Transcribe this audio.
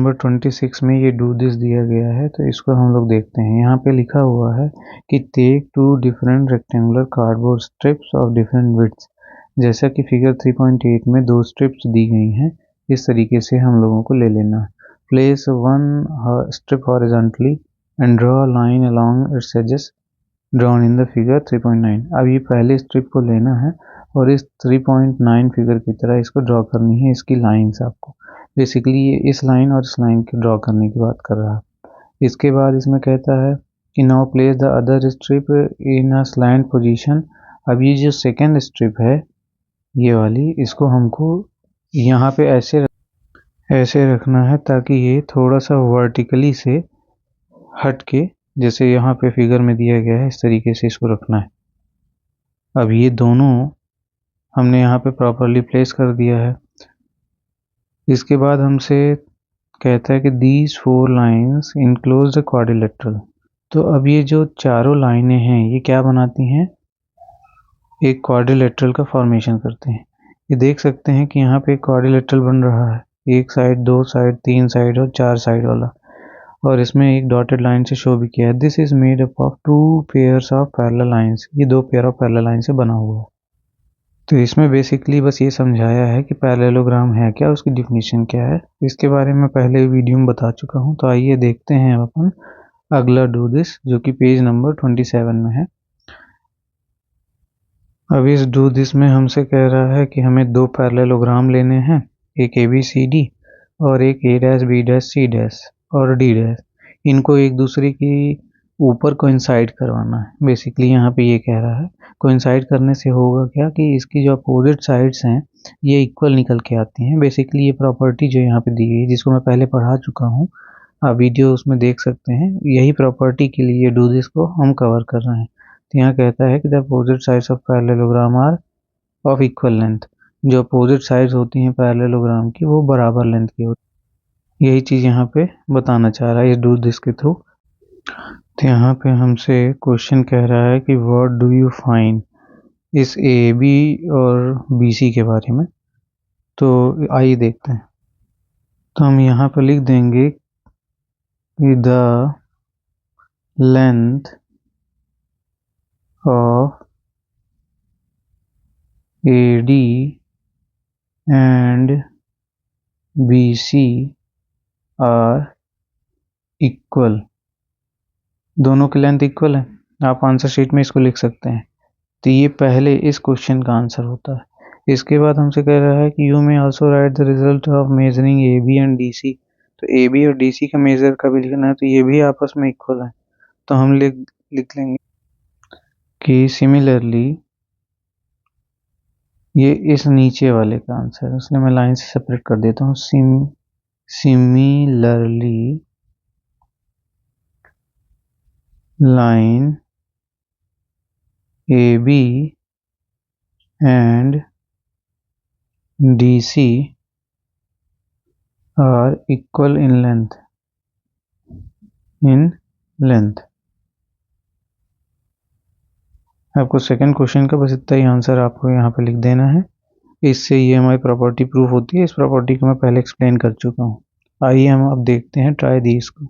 Number 26 में ये do this दिया गया है, तो इसको हम लोग देखते हैं। यहाँ पे लिखा हुआ है कि take 2 different rectangular cardboard strips of different width. जैसा कि फिगर 3.8 में 2 स्ट्रिप्स दी गई हैं, इस तरीके से हम लोगों को ले लेना है। Place 1 strip horizontally and draw a line along its edges drawn in the figure 3.9। अब ये पहले स्ट्रिप को लेना है और इस 3.9 फिगर की तरह इसको ड्रॉ करनी है, इसकी लाइन्स आपको। बेसिकली ये इस लाइन और इस लाइन की ड्रॉ करने की बात कर रहा है। इसके बाद इसमें कहता है कि now place the other strip in a slant position. अब ये जो सेकेंड स्ट्रिप है ये वाली, इसको हमको यहाँ पे ऐसे रखना है ताकि ये थोड़ा सा वर्टिकली से हट के, जैसे यहाँ पे फिगर में दिया गया है, इस तरीके से इसको रखना है। अब ये दोनों हमने यहाँ पे प्रॉपरली प्लेस कर दिया है। इसके बाद हमसे कहता है कि these 4 lines enclose the quadrilateral. तो अब ये जो चारों लाइनें हैं ये क्या बनाती हैं, एक क्वाड्रिलेटरल का फॉर्मेशन करते हैं। ये देख सकते हैं कि यहाँ पे एक क्वाड्रिलेटरल बन रहा है, एक साइड, 2 साइड, 3 साइड और 4 साइड वाला, और इसमें एक डॉटेड लाइन से शो भी किया है। This is made up of 2 pairs of parallel lines. ये 2 पेयर ऑफ पैरेलल लाइन से बना हुआ है। तो इसमें बेसिकली बस ये समझाया है कि पैरेललोग्राम है क्या, उसकी डिफिनीशन क्या है। इसके बारे में पहले वीडियो में बता चुका हूँ। तो आइए देखते हैं अपन अगला डू दिस, जो कि पेज नंबर 27 में है। अब इस डू दिस में हमसे कह रहा है कि हमें 2 पैरेललोग्राम लेने हैं, एक ABCD और एक A', B', C' और D'। इनको एक दूसरे की ऊपर कोइंसाइड करवाना है। बेसिकली यहाँ पे ये कह रहा है कोइंसाइड करने से होगा क्या कि इसकी जो अपोजिट साइड्स हैं ये इक्वल निकल के आती हैं। बेसिकली ये प्रॉपर्टी जो यहाँ पे दी गई है, जिसको मैं पहले पढ़ा चुका हूँ, आप वीडियो उसमें देख सकते हैं। यही प्रॉपर्टी के लिए डू दिस को हम कवर कर रहे हैं। तो यहाँ कहता है कि the opposite sides of parallelogram are of equal length. जो अपोजिट साइड्स होती हैं पैरेललोग्राम की वो बराबर लेंथ की होती है। यही चीज़ यहाँ पे बताना चाह रहा है ये डू दिस के थ्रू। तो यहाँ पे हमसे क्वेश्चन कह रहा है कि व्हाट डू यू फाइंड इस AB और BC के बारे में। तो आइए देखते हैं। तो हम यहाँ पर लिख देंगे कि the length of AD and BC are equal. दोनों की लेंथ इक्वल है। आप आंसर शीट में इसको लिख सकते हैं। तो ये पहले इस क्वेश्चन का आंसर होता है। इसके बाद हमसे कह रहा है कि you may also right the result of measuring AB and DC। तो AB और DC का मेजर का भी लिखना है, तो ये भी आपस में इक्वल है। तो हम लिख लेंगे कि सिमिलरली ये इस नीचे वाले का आंसर है, इसलिए मैं लाइन से सेपरेट कर देता हूँ। Similarly line AB and DC are equal in length. आपको सेकंड क्वेश्चन का बस इतना ही आंसर आपको यहाँ पे लिख देना है। इससे ये हमारी प्रॉपर्टी प्रूफ होती है। इस प्रॉपर्टी को मैं पहले एक्सप्लेन कर चुका हूँ। आइए हम अब देखते हैं ट्राई दी इसको।